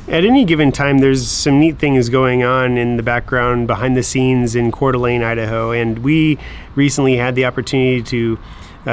At any given time, there's some neat things going on in the background, behind the scenes in Coeur d'Alene, Idaho, and we recently had the opportunity to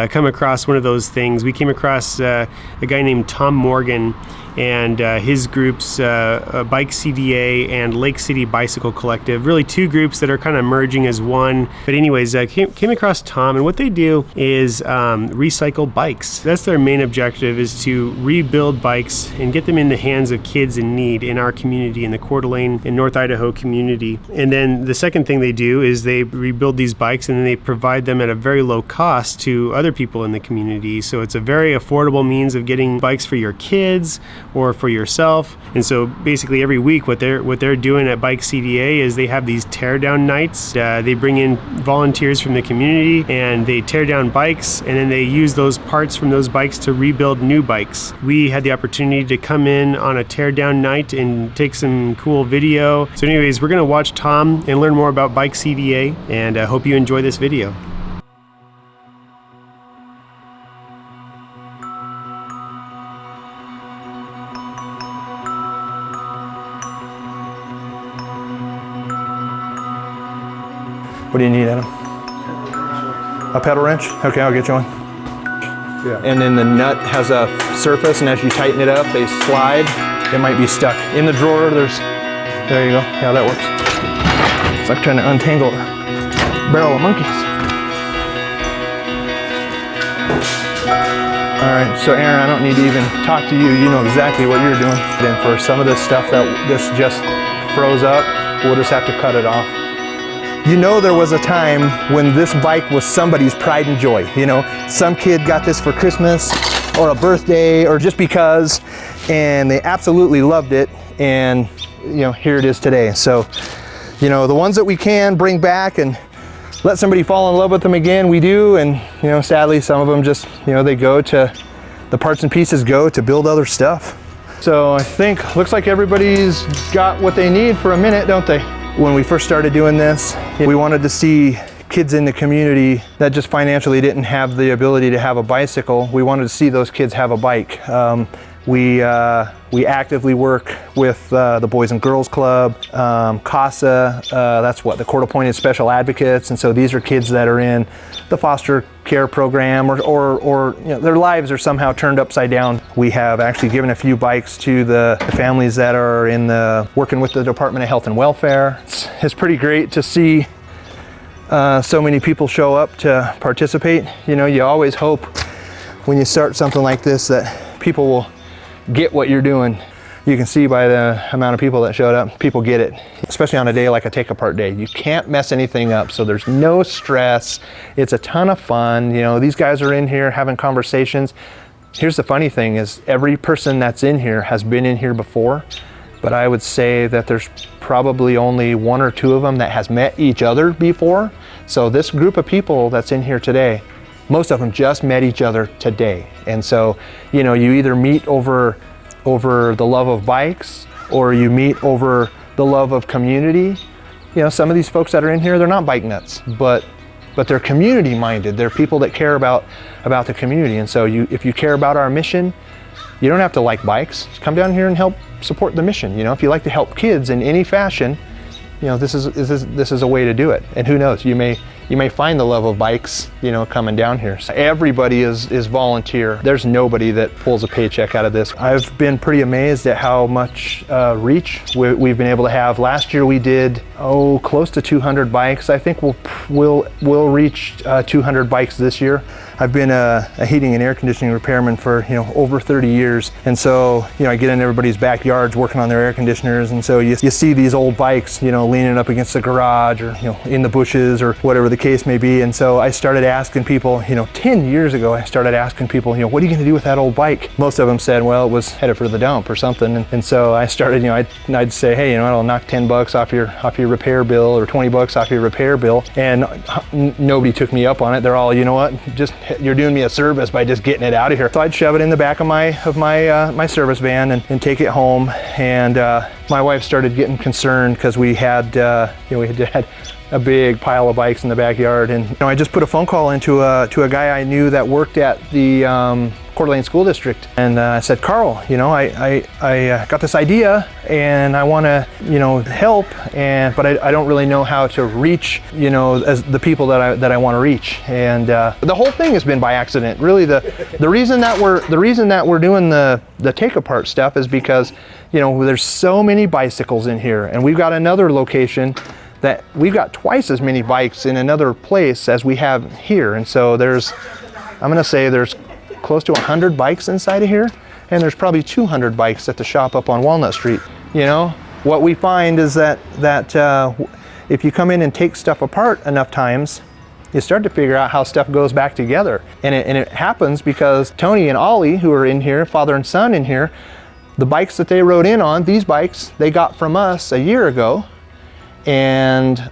come across one of those things. We came across a guy named Tom Morgan and his groups, Bike CDA and Lake City Bicycle Collective, really two groups that are kind of merging as one. But anyways, came across Tom, and what they do is recycle bikes. That's their main objective, is to rebuild bikes and get them in the hands of kids in need in our community, in the Coeur d'Alene and North Idaho community. And then the second thing they do is they rebuild these bikes and then they provide them at a very low cost to other people in the community. So it's a very affordable means of getting bikes for your kids or for yourself. And so basically every week what they're doing at Bike CDA is they have these tear down nights. They bring in volunteers from the community and they tear down bikes, and then they use those parts from those bikes to rebuild new bikes. We had the opportunity to come in on a tear down night and take some cool video. So anyways, we're gonna watch Tom and learn more about Bike CDA, and I hope you enjoy this video. What do you need, Adam? A pedal wrench? Okay, I'll get you one. Yeah. And then the nut has a surface, and as you tighten it up, they slide. It might be stuck in the drawer. There you go. Yeah, that works. It's like trying to untangle a barrel of monkeys. All right, so Aaron, I don't need to even talk to you. You know exactly what you're doing. Then for some of this stuff that this just froze up, we'll just have to cut it off. You know, there was a time when this bike was somebody's pride and joy. You know, some kid got this for Christmas or a birthday or just because, and they absolutely loved it. And, you know, here it is today. So, you know, the ones that we can bring back and let somebody fall in love with them again, we do. And, you know, sadly, some of them just, you know, they go to, the parts and pieces go to build other stuff. So I think, looks like everybody's got what they need for a minute, don't they? When we first started doing this, we wanted to see kids in the community that just financially didn't have the ability to have a bicycle. We wanted to see those kids have a bike. We actively work with the Boys and Girls Club, CASA, that's what, the Court Appointed Special Advocates, and so these are kids that are in the foster care program or you know, their lives are somehow turned upside down. We have actually given a few bikes to the families that are in working with the Department of Health and Welfare. It's pretty great to see so many people show up to participate. You know, you always hope when you start something like this that people will get what you're doing. You can see by the amount of people that showed up, people get it, especially on a day like a take apart day. You can't mess anything up, so there's no stress. It's a ton of fun. You know, these guys are in here having conversations. Here's the funny thing is every person that's in here has been in here before, but I would say that there's probably only one or two of them that has met each other before. So this group of people that's in here today, most of them just met each other today. And so, you know, you either meet over the love of bikes or you meet over the love of community. You know, some of these folks that are in here, they're not bike nuts, but they're community minded. They're people that care about the community. And so if you care about our mission, you don't have to like bikes. Just come down here and help support the mission. You know, if you like to help kids in any fashion, you know, this is a way to do it. And who knows, you may find the love of bikes, you know, coming down here. So everybody is volunteer. There's nobody that pulls a paycheck out of this. I've been pretty amazed at how much reach we've been able to have. Last year we did close to 200 bikes. I think we'll reach 200 bikes this year. I've been a heating and air conditioning repairman for, you know, over 30 years. And so, you know, I get in everybody's backyards working on their air conditioners. And so you see these old bikes, you know, leaning up against the garage or, you know, in the bushes or whatever the case may be. And so I started asking people, you know, 10 years ago, I started asking people, you know, what are you going to do with that old bike? Most of them said, well, it was headed for the dump or something. And so I started, you know, I'd say, hey, you know, I'll knock 10 bucks off your repair bill or 20 bucks off your repair bill. And nobody took me up on it. They're all, you know what, just you're doing me a service by just getting it out of here. So I'd shove it in the back of my service van and take it home. And my wife started getting concerned because we had a big pile of bikes in the backyard. And you know, I just put a phone call into to a guy I knew that worked at the Coeur d'Alene School District. And I said, Carl, you know, I got this idea and I want to, you know, help, but I don't really know how to reach, you know, as the people that I want to reach. And the whole thing has been by accident. Really, the reason that we're doing the take apart stuff is because, you know, there's so many bicycles in here, and we've got another location that we've got twice as many bikes in another place as we have here. And so I'm going to say there's close to 100 bikes inside of here, and there's probably 200 bikes at the shop up on Walnut Street. You know, what we find is that if you come in and take stuff apart enough times, you start to figure out how stuff goes back together. And it happens because Tony and Ollie, who are in here, father and son in here, the bikes that they rode in on, these bikes, they got from us a year ago. And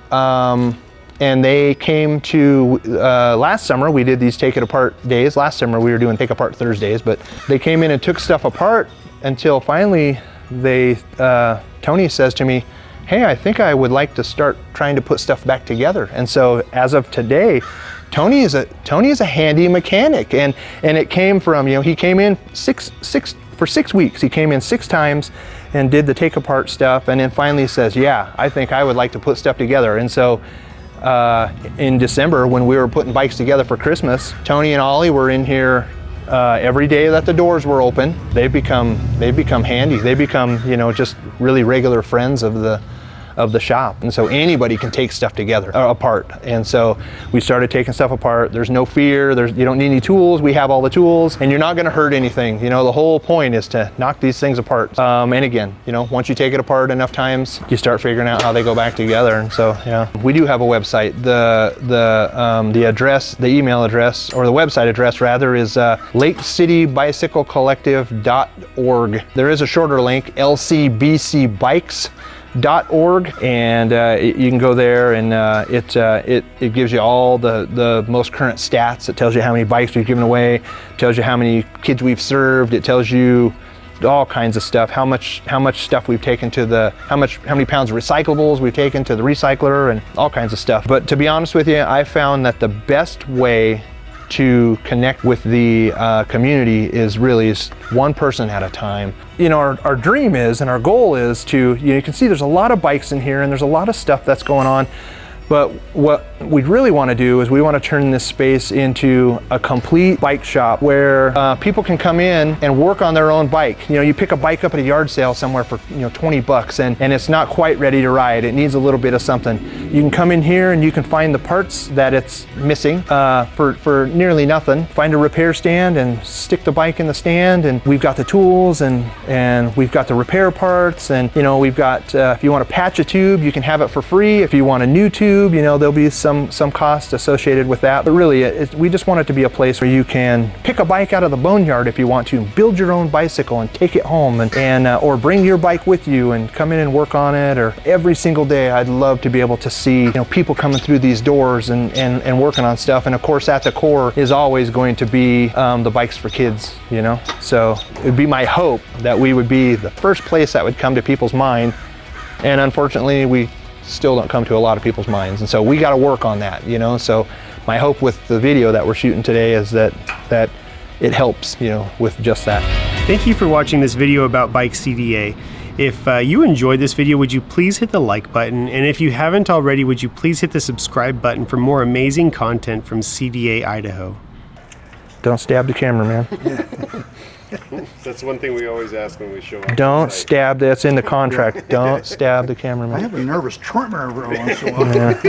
they came to, last summer, we did these take it apart days. Last summer we were doing take apart Thursdays, but they came in and took stuff apart until finally Tony says to me, hey, I think I would like to start trying to put stuff back together. And so as of today, Tony is a handy mechanic, and it came from, you know, he came in for 6 weeks. He came in 6 times and did the take apart stuff, and then finally says, yeah, I think I would like to put stuff together. And so in December, when we were putting bikes together for Christmas, Tony and Ollie were in here every day that the doors were open. They've become handy. They become, you know, just really regular friends of the shop. And so anybody can take stuff together, apart. And so we started taking stuff apart. There's no fear. You don't need any tools. We have all the tools, and you're not going to hurt anything. You know, the whole point is to knock these things apart. And again, you know, once you take it apart enough times, you start figuring out how they go back together. And so, yeah, we do have a website. The address, the email address, or the website address rather, is lakecitybicyclecollective.org. There is a shorter link, LCBC bikes.org, and you can go there, and it gives you all the most current stats. It tells you how many bikes we've given away, it tells you how many kids we've served, it tells you all kinds of stuff, how much stuff we've taken to how many pounds of recyclables we've taken to the recycler, and all kinds of stuff. But to be honest with you, I found that the best way to connect with the community is one person at a time. You know, our dream is, and our goal is to, you know, you can see there's a lot of bikes in here and there's a lot of stuff that's going on. But what we really want to do is we want to turn this space into a complete bike shop where people can come in and work on their own bike. You know, you pick a bike up at a yard sale somewhere for, you know, 20 bucks and it's not quite ready to ride. It needs a little bit of something. You can come in here and you can find the parts that it's missing for nearly nothing. Find a repair stand and stick the bike in the stand, and we've got the tools and we've got the repair parts, and, you know, we've got, if you want to patch a tube, you can have it for free. If you want a new tube, you know, there'll be some cost associated with that. But really, we just want it to be a place where you can pick a bike out of the boneyard if you want to, build your own bicycle and take it home, and or bring your bike with you and come in and work on it. Or every single day, I'd love to be able to see, you know, people coming through these doors and working on stuff. And of course, at the core is always going to be the bikes for kids, you know. So it would be my hope that we would be the first place that would come to people's mind. And unfortunately, we still don't come to a lot of people's minds, and so we got to work on that, you know. So my hope with the video that we're shooting today is that it helps, you know, with just that. Thank you for watching this video about Bike CDA. If you enjoyed this video, would you please hit the like button, and if you haven't already, would you please hit the subscribe button for more amazing content from CDA Idaho. Don't stab the camera, man. That's one thing we always ask when we show up. Don't stab, that's in the contract. Don't stab the cameraman. I have a nervous tremor every once in a while. Yeah.